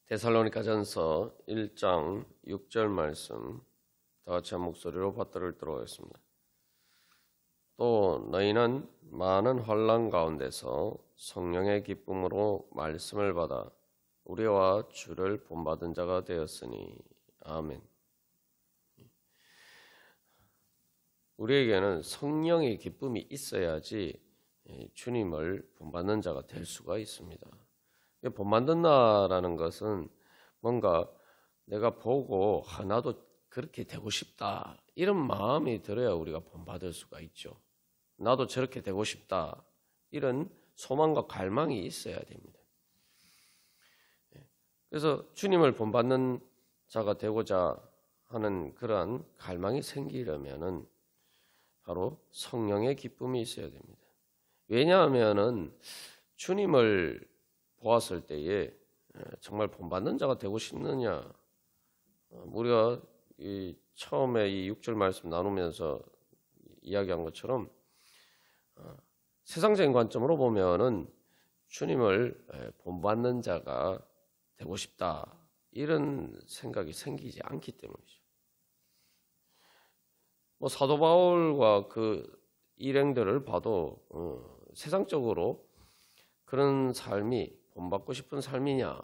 데살로니가전서 1장 6절 말씀 다 같이 한 목소리로 받들어 읽도록하겠습니다. 또 너희는 많은 환난 가운데서 성령의 기쁨으로 말씀을 받아 우리와 주를 본받은 자가 되었으니 아멘. 우리에게는 성령의 기쁨이 있어야지 주님을 본받는 자가 될 수가 있습니다. 본받는다라는 것은 뭔가 내가 보고 나도 그렇게 되고 싶다 이런 마음이 들어야 우리가 본받을 수가 있죠. 나도 저렇게 되고 싶다 이런 소망과 갈망이 있어야 됩니다. 그래서 주님을 본받는 자가 되고자 하는 그러한 갈망이 생기려면은 바로 성령의 기쁨이 있어야 됩니다. 왜냐하면은 주님을 보았을 때에 정말 본받는 자가 되고 싶느냐, 우리가 처음에 이 6절 말씀 나누면서 이야기한 것처럼 세상적인 관점으로 보면은 주님을 본받는 자가 되고 싶다 이런 생각이 생기지 않기 때문이죠. 사도 바울과 그 일행들을 봐도 세상적으로 그런 삶이 본받고 싶은 삶이냐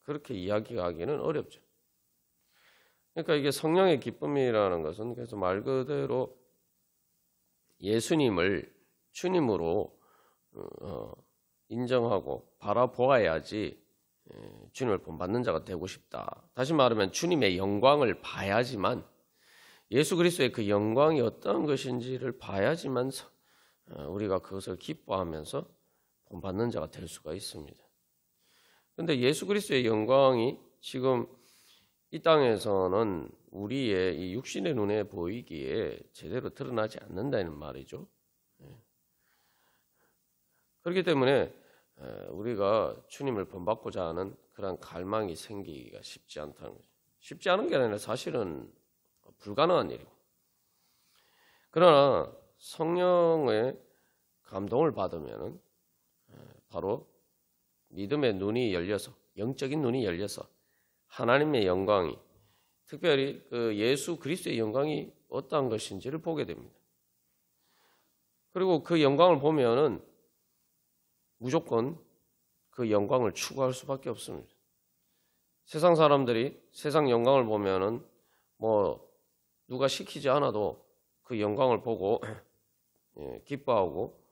그렇게 이야기하기는 어렵죠. 그러니까 이게 성령의 기쁨이라는 것은 그래서 말 그대로 예수님을 주님으로 인정하고 바라보아야지 주님을 본받는 자가 되고 싶다. 다시 말하면 주님의 영광을 봐야지만 예수 그리스도의 그 영광이 어떤 것인지를 봐야지만 우리가 그것을 기뻐하면서 본받는 자가 될 수가 있습니다. 그런데 예수 그리스도의 영광이 지금 이 땅에서는 우리의 이 육신의 눈에 보이기에 제대로 드러나지 않는다는 말이죠. 그렇기 때문에 우리가 주님을 본받고자 하는 그런 갈망이 생기기가 쉽지 않다는 거죠. 쉽지 않은 게 아니라 사실은 불가능한 일이고. 그러나 성령의 감동을 받으면은 바로 믿음의 눈이 열려서 영적인 눈이 열려서 하나님의 영광이 특별히 그 예수 그리스도의 영광이 어떠한 것인지를 보게 됩니다. 그리고 그 영광을 보면은 무조건 그 영광을 추구할 수밖에 없습니다. 세상 사람들이 세상 영광을 보면은 누가 시키지 않아도 그 영광을 보고 기뻐하고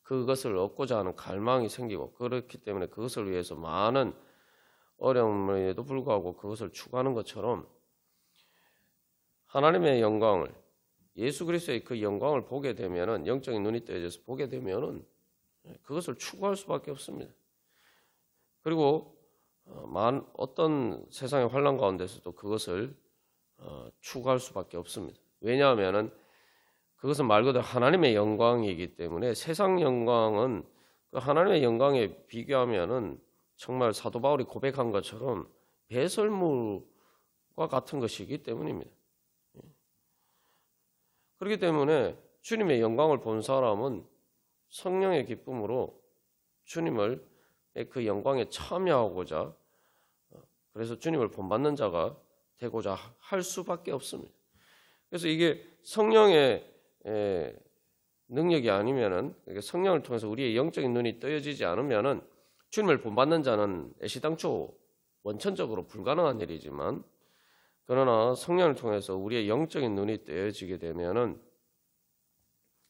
그것을 얻고자 하는 갈망이 생기고 그렇기 때문에 그것을 위해서 많은 어려움에도 불구하고 그것을 추구하는 것처럼 하나님의 영광을 예수 그리스도의 그 영광을 보게 되면은 영적인 눈이 뜨여져서 보게 되면은 그것을 추구할 수밖에 없습니다. 그리고 어떤 세상의 환난 가운데서도 그것을 추구할 수밖에 없습니다. 왜냐하면은 그것은 말 그대로 하나님의 영광이기 때문에 세상 영광은 그 하나님의 영광에 비교하면은 정말 사도 바울이 고백한 것처럼 배설물과 같은 것이기 때문입니다. 그렇기 때문에 주님의 영광을 본 사람은 성령의 기쁨으로 주님을 그 영광에 참여하고자 그래서 주님을 본받는 자가 되고자 할 수밖에 없습니다. 그래서 이게 성령의 능력이 아니면은 성령을 통해서 우리의 영적인 눈이 떠여지지 않으면은 주님을 본받는 자는 애시당초 원천적으로 불가능한 일이지만 그러나 성령을 통해서 우리의 영적인 눈이 떠여지게 되면은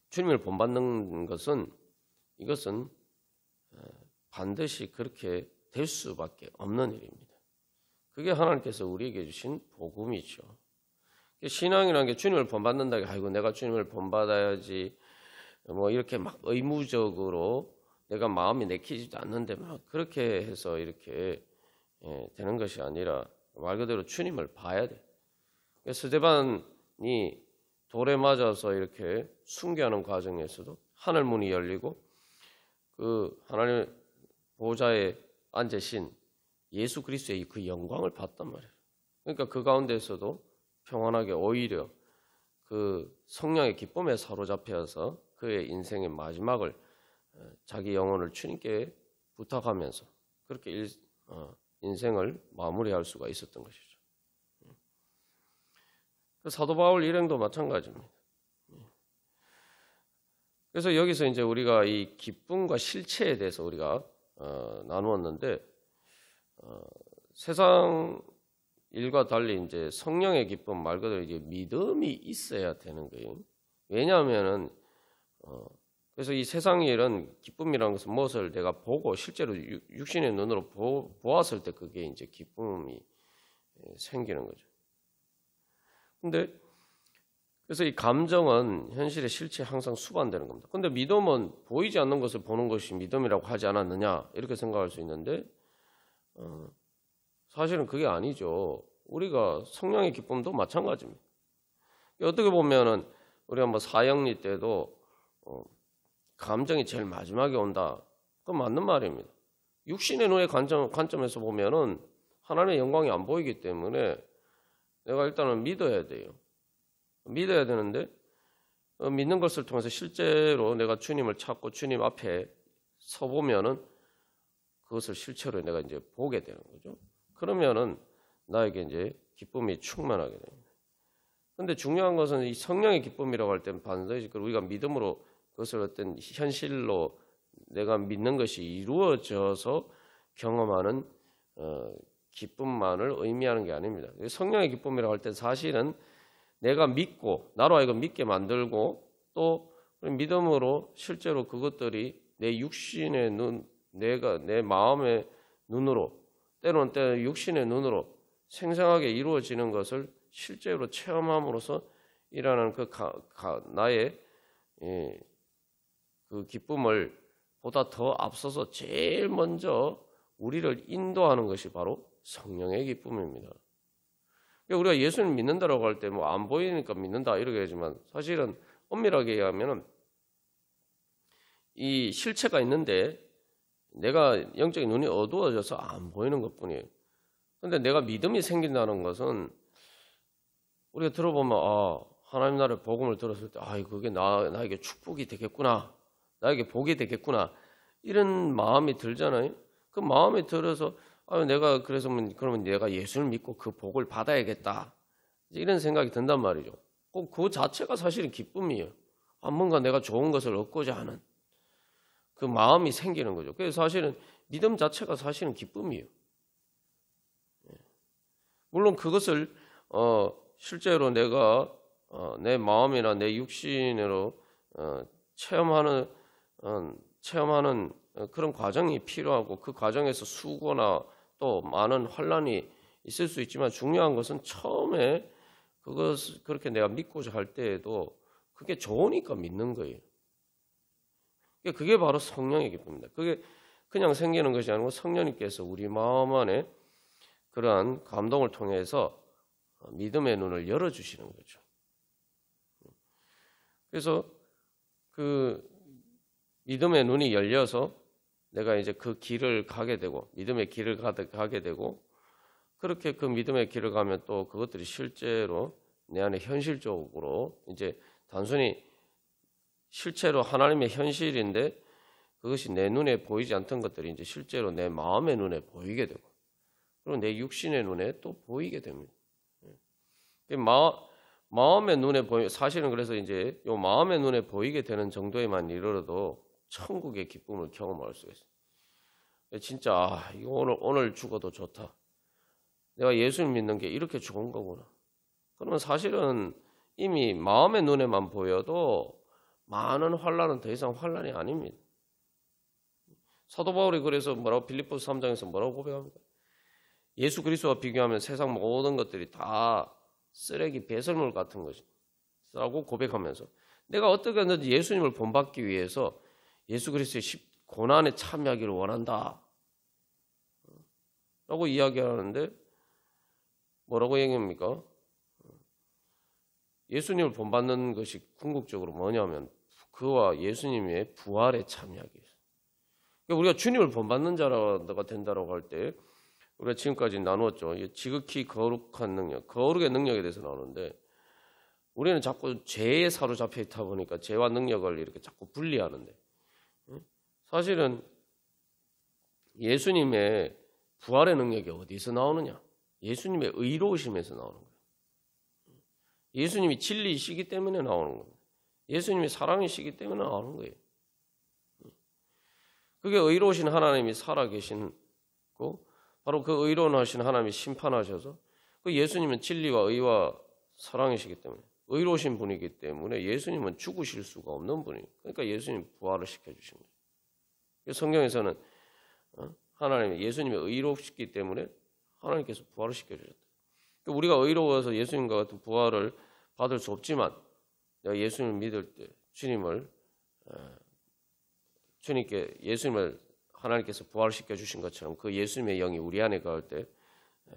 주님을 본받는 것은 이것은 반드시 그렇게 될 수밖에 없는 일입니다. 그게 하나님께서 우리에게 주신 복음이죠. 신앙이라는 게 주님을 본받는다. 아이고 내가 주님을 본받아야지. 이렇게 막 의무적으로 내가 마음이 내키지도 않는데 막 그렇게 해서 이렇게 되는 것이 아니라 말 그대로 주님을 봐야 돼. 스데반이 돌에 맞아서 이렇게 순교하는 과정에서도 하늘 문이 열리고 그 하나님의 보좌에 앉으신 예수 그리스도의 그 영광을 봤단 말이에요. 그러니까 그 가운데서도 평안하게 오히려 그 성령의 기쁨에 사로잡혀서 그의 인생의 마지막을 자기 영혼을 주님께 부탁하면서 그렇게 인생을 마무리할 수가 있었던 것이죠. 사도 바울 일행도 마찬가지입니다. 그래서 여기서 이제 우리가 이 기쁨과 실체에 대해서 우리가 나누었는데, 세상 일과 달리 이제 성령의 기쁨 말 그대로 이제 믿음이 있어야 되는 거예요. 왜냐하면은 그래서 이 세상 일은 기쁨이라는 것은 무엇을 내가 보고 실제로 육신의 눈으로 보았을 때 그게 이제 기쁨이 생기는 거죠. 근데 그래서 이 감정은 현실의 실체에 항상 수반되는 겁니다. 근데 믿음은 보이지 않는 것을 보는 것이 믿음이라고 하지 않았느냐 이렇게 생각할 수 있는데 사실은 그게 아니죠. 우리가 성령의 기쁨도 마찬가지입니다. 어떻게 보면은 우리가 뭐 사형리 때도 감정이 제일 마지막에 온다. 그건 맞는 말입니다. 육신의 눈의 관점에서 보면은 하나님의 영광이 안 보이기 때문에 내가 일단은 믿어야 돼요. 믿어야 되는데 믿는 것을 통해서 실제로 내가 주님을 찾고 주님 앞에 서보면은 그것을 실체로 내가 이제 보게 되는 거죠. 그러면은 나에게 이제 기쁨이 충만하게 됩니다. 근데 중요한 것은 이 성령의 기쁨이라고 할 때는 반드시 우리가 믿음으로 그것을 어떤 현실로 내가 믿는 것이 이루어져서 경험하는 기쁨만을 의미하는 게 아닙니다. 성령의 기쁨이라고 할 때 사실은 내가 믿고 나로 하여금 믿게 만들고 또 믿음으로 실제로 그것들이 내 육신의 눈, 내 마음의 눈으로 때로는 육신의 눈으로 생생하게 이루어지는 것을 실제로 체험함으로써 일어나는 나의 그 기쁨을 보다 더 앞서서 제일 먼저 우리를 인도하는 것이 바로 성령의 기쁨입니다. 우리가 예수를 믿는다라고 할 때 뭐 안 보이니까 믿는다 이렇게 하지만 사실은 엄밀하게 얘기하면은 이 실체가 있는데 내가 영적인 눈이 어두워져서 안 보이는 것뿐이에요. 그런데 내가 믿음이 생긴다는 것은 우리가 들어보면 하나님 나라의 복음을 들었을 때 그게 나에게 축복이 되겠구나, 나에게 복이 되겠구나 이런 마음이 들잖아요. 그 마음이 들어서 내가 그러면 내가 예수를 믿고 그 복을 받아야겠다 이런 생각이 든단 말이죠. 꼭 그 자체가 사실은 기쁨이에요. 뭔가 내가 좋은 것을 얻고자 하는 그 마음이 생기는 거죠. 그래서 사실은 믿음 자체가 사실은 기쁨이에요. 물론 그것을 실제로 내가 내 마음이나 내 육신으로 체험하는 그런 과정이 필요하고 그 과정에서 수고나 또 많은 환난이 있을 수 있지만 중요한 것은 처음에 그것을 그렇게 내가 믿고자 할 때에도 그게 좋으니까 믿는 거예요. 그게 바로 성령의 기쁨입니다. 그게 그냥 생기는 것이 아니고 성령님께서 우리 마음 안에 그러한 감동을 통해서 믿음의 눈을 열어주시는 거죠. 그래서 그 믿음의 눈이 열려서 내가 이제 그 길을 가게 되고 믿음의 길을 가게 되고 그렇게 그 믿음의 길을 가면 또 그것들이 실제로 내 안에 현실적으로 이제 단순히 실제로 하나님의 현실인데 그것이 내 눈에 보이지 않던 것들이 이제 실제로 내 마음의 눈에 보이게 되고 그리고 내 육신의 눈에 또 보이게 됩니다. 마음의 눈에 사실은 그래서 이제 요 마음의 눈에 보이게 되는 정도에만 이르러도 천국의 기쁨을 경험할 수가 있어요. 진짜 이거 오늘 죽어도 좋다. 내가 예수를 믿는 게 이렇게 좋은 거구나. 그러면 사실은 이미 마음의 눈에만 보여도 많은 환난은 더 이상 환난이 아닙니다. 사도 바울이 그래서 빌립보서 3장에서 뭐라고 고백합니까? 예수 그리스도와 비교하면 세상 모든 것들이 다 쓰레기 배설물 같은 것이라고 고백하면서 내가 어떻게 하든지 예수님을 본받기 위해서 예수 그리스도의 고난에 참여하기를 원한다 라고 이야기하는데 뭐라고 얘기합니까? 예수님을 본받는 것이 궁극적으로 뭐냐면 그와 예수님의 부활에 참여하기 위해서. 그러니까 우리가 주님을 본받는 자가 된다고 할 때 우리가 지금까지 나누었죠. 지극히 거룩한 능력, 거룩의 능력에 대해서 나오는데 우리는 자꾸 죄에 사로잡혀 있다 보니까 죄와 능력을 이렇게 자꾸 분리하는데 사실은 예수님의 부활의 능력이 어디서 나오느냐? 예수님의 의로우심에서 나오는 거예요. 예수님이 진리이시기 때문에 나오는 겁니다. 예수님이 사랑이시기 때문에 나오는 거예요. 그게 의로우신 하나님이 살아계시고 바로 그 의로우신 하나님이 심판하셔서 그 예수님은 진리와 의와 사랑이시기 때문에 의로우신 분이기 때문에 예수님은 죽으실 수가 없는 분이에요. 그러니까 예수님 부활을 시켜주신 거예요. 성경에서는 하나님이 예수님이 의롭기 때문에 하나님께서 부활을 시켜주셨다. 우리가 의로워서 예수님과 같은 부활을 받을 수 없지만 내가 예수님을 믿을 때 주님께 예수님을 하나님께서 부활시켜 주신 것처럼 그 예수님의 영이 우리 안에 거할 때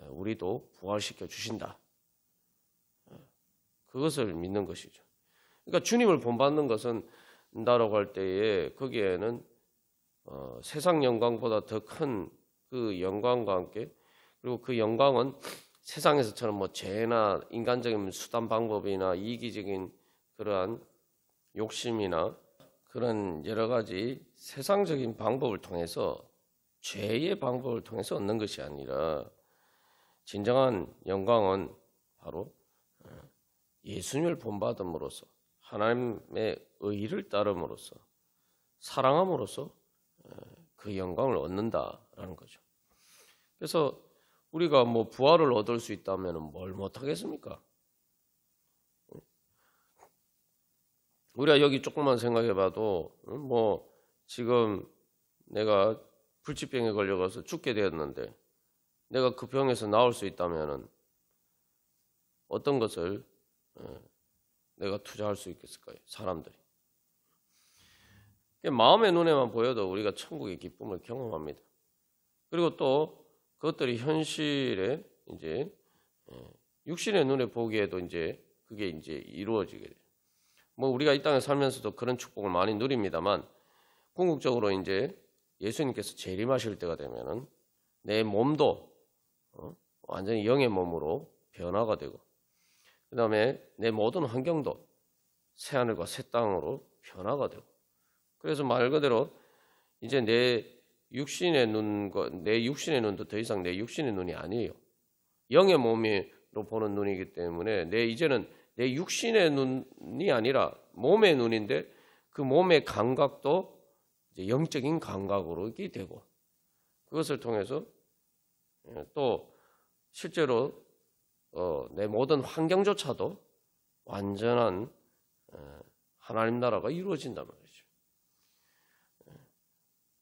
우리도 부활시켜 주신다. 그것을 믿는 것이죠. 그러니까 주님을 본받는 것은 나라고 할 때에 거기에는 세상 영광보다 더 큰 그 영광과 함께 그리고 그 영광은 세상에서처럼 뭐 죄나 인간적인 수단 방법이나 이기적인 그러한 욕심이나 그런 여러 가지 세상적인 방법을 통해서 죄의 방법을 통해서 얻는 것이 아니라 진정한 영광은 바로 예수님을 본받음으로써 하나님의 의를 따름으로써 사랑함으로써 그 영광을 얻는다라는 거죠. 그래서 우리가 뭐 부활을 얻을 수 있다면 뭘 못하겠습니까? 우리가 여기 조금만 생각해봐도 뭐 지금 내가 불치병에 걸려가서 죽게 되었는데 내가 그 병에서 나올 수 있다면 어떤 것을 내가 투자할 수 있겠을까요? 사람들이. 마음의 눈에만 보여도 우리가 천국의 기쁨을 경험합니다. 그리고 또 그것들이 현실에 이제 육신의 눈에 보기에도 이제 그게 이제 이루어지게 돼요. 뭐 우리가 이 땅에 살면서도 그런 축복을 많이 누립니다만 궁극적으로 이제 예수님께서 재림하실 때가 되면은 내 몸도 완전히 영의 몸으로 변화가 되고 그 다음에 내 모든 환경도 새하늘과 새 땅으로 변화가 되고 그래서 말 그대로 이제 내 육신의 눈도 더 이상 내 육신의 눈이 아니에요. 영의 몸으로 보는 눈이기 때문에 이제는 내 육신의 눈이 아니라 몸의 눈인데 그 몸의 감각도 이제 영적인 감각으로 이렇게 되고 그것을 통해서 또 실제로 내 모든 환경조차도 완전한 하나님 나라가 이루어진단 말이죠.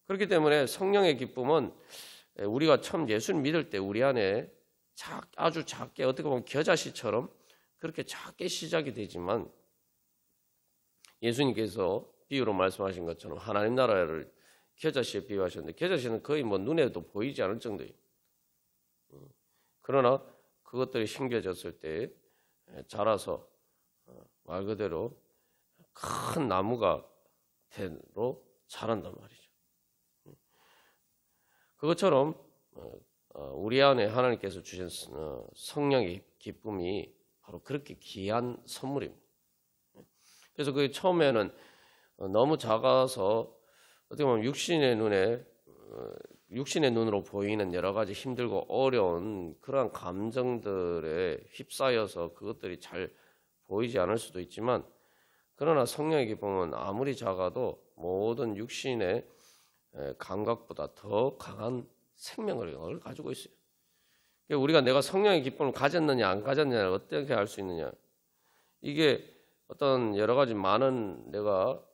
그렇기 때문에 성령의 기쁨은 우리가 처음 예수를 믿을 때 우리 안에 아주 작게 어떻게 보면 겨자씨처럼 그렇게 작게 시작이 되지만 예수님께서 비유로 말씀하신 것처럼 하나님 나라를 겨자씨에 비유하셨는데 겨자씨는 거의 뭐 눈에도 보이지 않을 정도예요. 그러나 그것들이 심겨졌을 때 자라서 말 그대로 큰 나무가 대로 자란단 말이죠. 그것처럼 우리 안에 하나님께서 주신 성령의 기쁨이 바로 그렇게 귀한 선물입니다. 그래서 그 처음에는 너무 작아서 어떻게 보면 육신의 눈으로 보이는 여러 가지 힘들고 어려운 그러한 감정들에 휩싸여서 그것들이 잘 보이지 않을 수도 있지만 그러나 성령의 기쁨은 아무리 작아도 모든 육신의 감각보다 더 강한 생명을 가지고 있어요. 우리가 내가 성령의 기쁨을 가졌느냐 안 가졌느냐를 어떻게 알 수 있느냐. 이게 어떤 여러 가지 많은 내가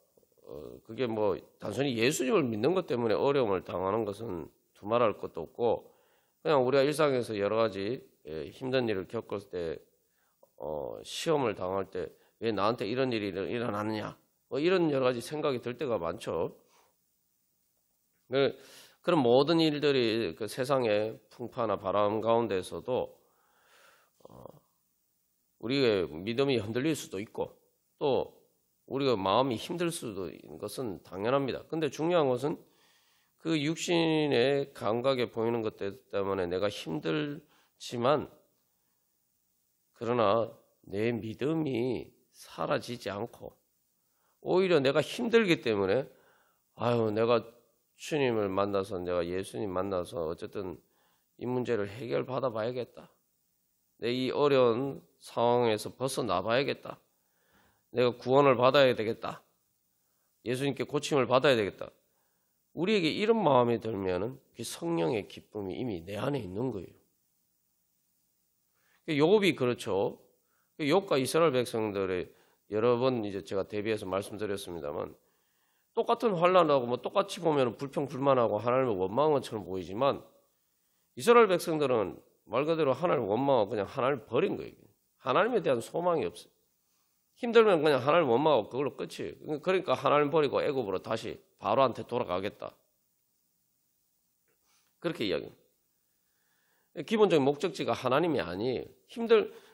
그게 뭐 단순히 예수님을 믿는 것 때문에 어려움을 당하는 것은 두말할 것도 없고 그냥 우리가 일상에서 여러 가지 힘든 일을 겪을 때 시험을 당할 때 왜 나한테 이런 일이 일어나느냐 뭐 이런 여러 가지 생각이 들 때가 많죠. 그런 모든 일들이 그 세상의 풍파나 바람 가운데서도 우리의 믿음이 흔들릴 수도 있고 또 우리가 마음이 힘들 수도 있는 것은 당연합니다. 근데 중요한 것은 그 육신의 감각에 보이는 것 때문에 내가 힘들지만 그러나 내 믿음이 사라지지 않고 오히려 내가 힘들기 때문에 내가 주님을 만나서 내가 예수님 만나서 어쨌든 이 문제를 해결받아 봐야겠다. 내 이 어려운 상황에서 벗어나 봐야겠다. 내가 구원을 받아야 되겠다. 예수님께 고침을 받아야 되겠다. 우리에게 이런 마음이 들면은 그 성령의 기쁨이 이미 내 안에 있는 거예요. 욥이 그렇죠. 욥과 이스라엘 백성들의 여러 번 이제 제가 대비해서 말씀드렸습니다만 똑같은 환난하고 뭐 똑같이 보면 불평불만하고 하나님을 원망한 것처럼 보이지만 이스라엘 백성들은 말 그대로 하나님을 원망하고 그냥 하나님을 버린 거예요. 하나님에 대한 소망이 없어요. 힘들면 그냥 하나님을 원망하고 그걸로 끝이에요. 그러니까 하나님 버리고 애굽으로 다시 바로한테 돌아가겠다. 그렇게 이야기합니다. 기본적인 목적지가 하나님이 아니에요.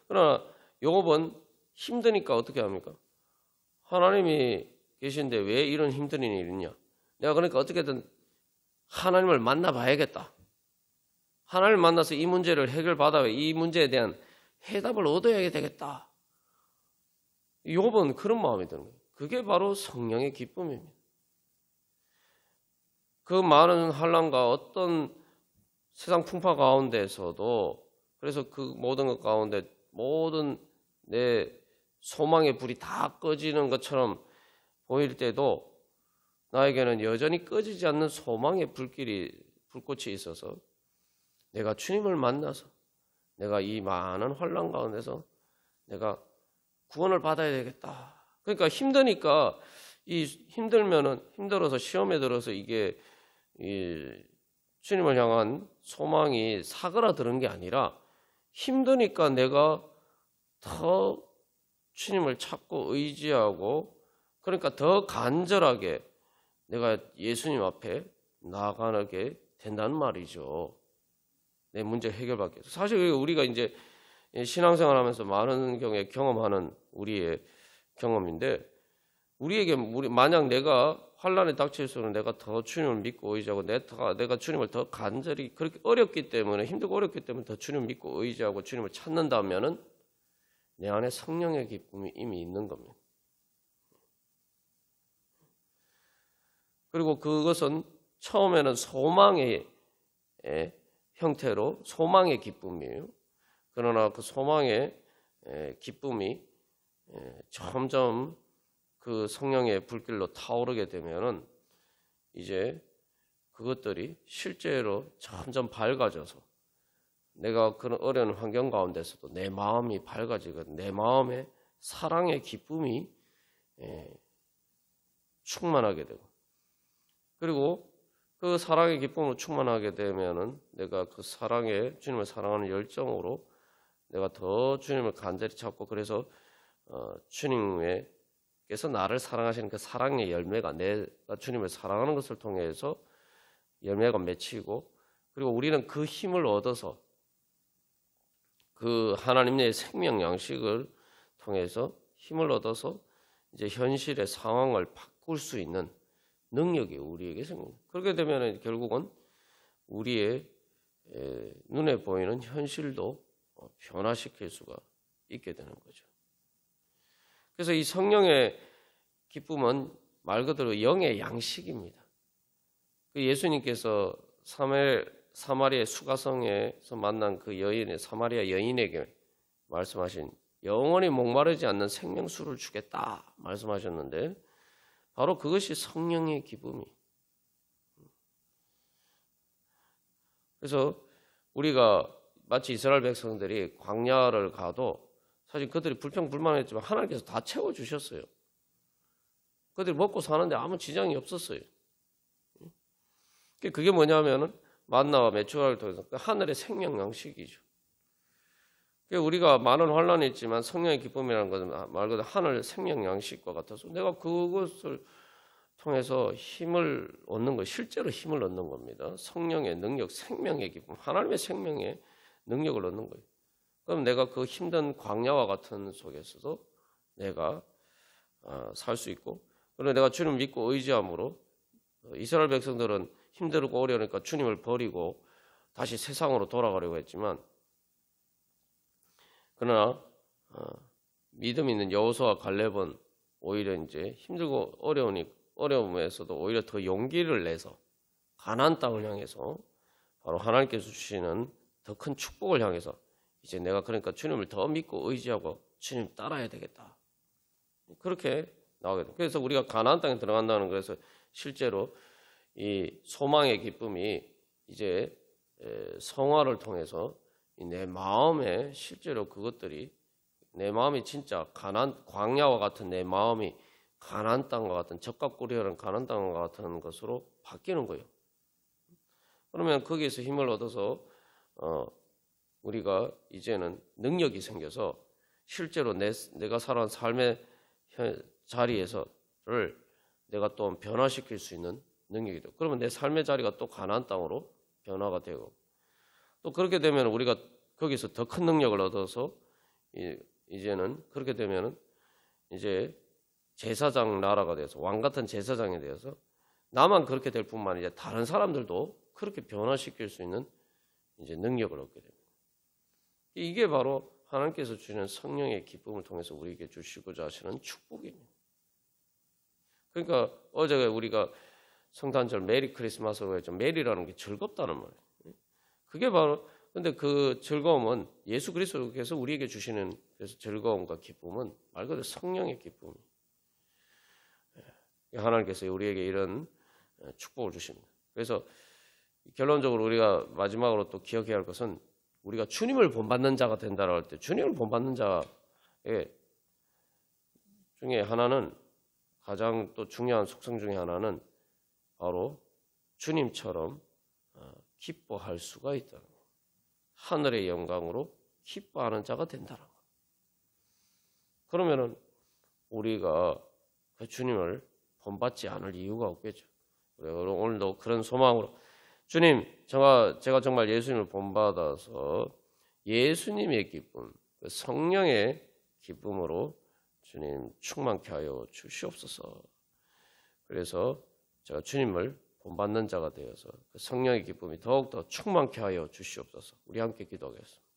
그러나 욥은 힘드니까 어떻게 합니까? 하나님이 계신데 왜 이런 힘든 일이 있냐? 내가 그러니까 어떻게든 하나님을 만나봐야겠다. 하나님을 만나서 이 문제를 해결받아 이 문제에 대한 해답을 얻어야 되겠다. 욥은 그런 마음이 드는 거예요. 그게 바로 성령의 기쁨입니다. 그 많은 환난과 어떤 세상 풍파 가운데서도 그래서 그 모든 것 가운데 모든 내 소망의 불이 다 꺼지는 것처럼 보일 때도 나에게는 여전히 꺼지지 않는 소망의 불꽃이 있어서 내가 주님을 만나서 내가 이 많은 환난 가운데서 내가 구원을 받아야 되겠다. 그러니까 힘드니까 힘들어서 시험에 들어서 이게 주님을 향한 소망이 사그라드는 게 아니라 힘드니까 내가 더 주님을 찾고 의지하고 그러니까 더 간절하게 내가 예수님 앞에 나아가게 된다는 말이죠. 내 문제 해결받기 위해서. 사실 우리가 이제 신앙생활하면서 많은 경우에 경험하는 우리의 경험인데 만약 내가 환난에 닥칠수록 내가 더 주님을 믿고 의지하고 내가 주님을 더 간절히 그렇게 어렵기 때문에 힘들고 어렵기 때문에 더 주님을 믿고 의지하고 주님을 찾는다면은 내 안에 성령의 기쁨이 이미 있는 겁니다. 그리고 그것은 처음에는 소망의 형태로 소망의 기쁨이에요. 그러나 그 소망의 기쁨이 점점 그 성령의 불길로 타오르게 되면은 이제 그것들이 실제로 점점 밝아져서 내가 그런 어려운 환경 가운데서도 내 마음이 밝아지거든. 내 마음에 사랑의 기쁨이 충만하게 되고 그리고 그 사랑의 기쁨으로 충만하게 되면은 내가 그 주님을 사랑하는 열정으로 내가 더 주님을 간절히 찾고 그래서 주님께서 나를 사랑하시는 그 사랑의 열매가 내가 주님을 사랑하는 것을 통해서 열매가 맺히고 그리고 우리는 그 힘을 얻어서 그 하나님의 생명 양식을 통해서 힘을 얻어서 이제 현실의 상황을 바꿀 수 있는 능력이 우리에게 생깁니다. 그렇게 되면 결국은 우리의 눈에 보이는 현실도 변화시킬 수가 있게 되는 거죠. 그래서 이 성령의 기쁨은 말 그대로 영의 양식입니다. 예수님께서 사마리아 수가성에서 만난 그 사마리아 여인에게 말씀하신 영원히 목마르지 않는 생명수를 주겠다 말씀하셨는데 바로 그것이 성령의 기쁨이. 그래서 우리가 마치 이스라엘 백성들이 광야를 가도 사실 그들이 불평불만했지만 하나님께서 다 채워주셨어요. 그들이 먹고 사는데 아무 지장이 없었어요. 그게 뭐냐면은 만나와 메추라를 통해서 하늘의 생명 양식이죠. 우리가 많은 환란이 있지만 성령의 기쁨이라는 것은 말 그대로 하늘 생명 양식과 같아서 내가 그것을 통해서 힘을 얻는 거, 실제로 힘을 얻는 겁니다. 성령의 능력, 생명의 기쁨, 하나님의 생명의 능력을 얻는 거예요. 그럼 내가 그 힘든 광야와 같은 속에서도 내가 살 수 있고, 그리고 내가 주님을 믿고 의지함으로 이스라엘 백성들은 힘들고 어려우니까 주님을 버리고 다시 세상으로 돌아가려고 했지만, 그러나 믿음 있는 여호수아와 갈렙은 오히려 이제 힘들고 어려움에서도 오히려 더 용기를 내서 가나안 땅을 향해서 바로 하나님께서 주시는 더 큰 축복을 향해서 이제 내가 그러니까 주님을 더 믿고 의지하고 주님 따라야 되겠다. 그렇게 나오게 돼요. 그래서 우리가 가나안 땅에 들어간다는 것에서 실제로 이 소망의 기쁨이 이제 성화를 통해서 내 마음에 실제로 그것들이 내 마음이 진짜 가나안 광야와 같은 내 마음이 가나안 땅과 같은 적각구리하는 가나안 땅과 같은 것으로 바뀌는 거예요. 그러면 거기에서 힘을 얻어서 우리가 이제는 능력이 생겨서 실제로 내가 살아온 삶의 자리에서를 내가 또 변화시킬 수 있는 능력이 되고, 그러면 내 삶의 자리가 또 가나안 땅으로 변화가 되고, 또 그렇게 되면 우리가 거기서 더 큰 능력을 얻어서 이제는 그렇게 되면은 이제 제사장 나라가 돼서 왕 같은 제사장이 되어서 나만 그렇게 될 뿐만 아니라 다른 사람들도 그렇게 변화시킬 수 있는 이제 능력을 얻게 됩니다. 이게 바로 하나님께서 주시는 성령의 기쁨을 통해서 우리에게 주시고자 하시는 축복입니다. 그러니까 어제 우리가 성탄절 메리 크리스마스로 했죠. 메리라는 게 즐겁다는 말이에요. 그게 바로 근데 그 즐거움은 예수 그리스도께서 우리에게 주시는 그래서 즐거움과 기쁨은 말 그대로 성령의 기쁨이. 하나님께서 우리에게 이런 축복을 주십니다. 그래서 결론적으로 우리가 마지막으로 또 기억해야 할 것은 우리가 주님을 본받는 자가 된다고 할 때 주님을 본받는 자의 중에 하나는 가장 또 중요한 속성 중에 하나는 바로 주님처럼 기뻐할 수가 있다는 거예요. 하늘의 영광으로 기뻐하는 자가 된다는 거예요. 그러면은 우리가 그 주님을 본받지 않을 이유가 없겠죠. 오늘도 그런 소망으로 주님, 제가 정말 예수님을 본받아서 예수님의 기쁨, 성령의 기쁨으로 주님 충만케 하여 주시옵소서. 그래서 제가 주님을 본받는 자가 되어서 그 성령의 기쁨이 더욱더 충만케 하여 주시옵소서. 우리 함께 기도하겠습니다.